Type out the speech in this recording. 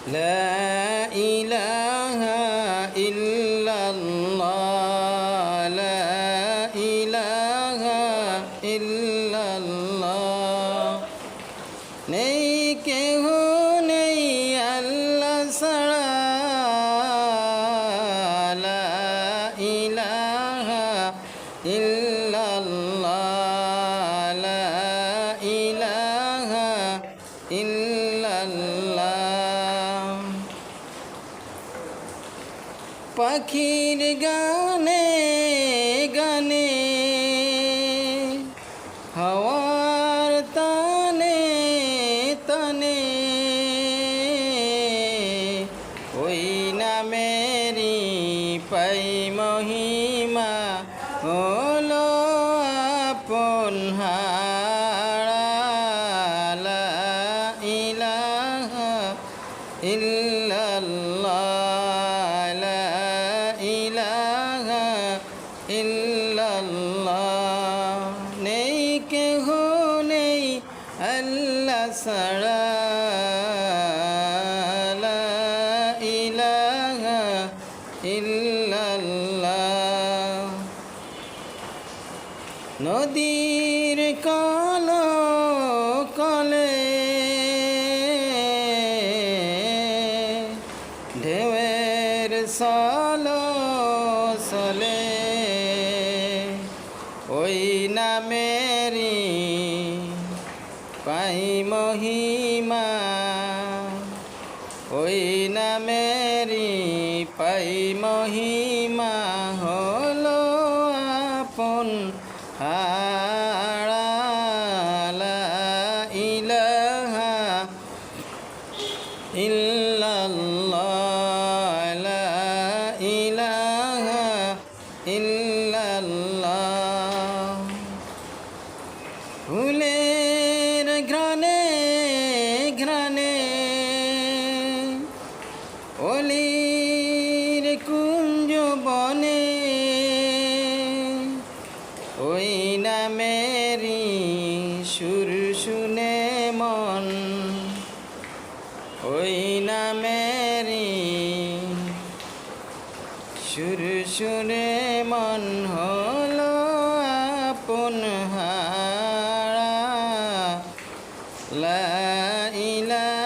لا إله إلا الله لا إله إلا الله নেই কেহ নেই আল্লাহ ছাড়া লা ইলাহা ইল্লাল্লাহ লা ইলাহা ইল্লাল্লাহ পাখির গানে গানে হাওয়ার তানে তানে ওই নামেরই পাই মহিমা হলো আপন হারা লা ইলাহা ইল্লাল্লাহ লা ইলাহা ইল্লাল্লাহ নেই কেহ নেই আল্লাহ ছাড়া লা ইলাহা ইল্লাল্লাহ নদীর কল কলে ঢেউয়ের সল সলে ওই নামেরই পাই মহিমা ওই নামেরই পাই মহিমা হলো আপন হারা লা ইলাহা ইল্লাল্লাহ লা ইলাহা ইল্লাল্লাহ ফুলের ঘ্রাণে ঘ্রাণে অলির কুঞ্জ বনে ওই নামেরই সুর শুনে মন ওই নামেরই সুর শুনে মন হলো আপন হারা লা ইলাহা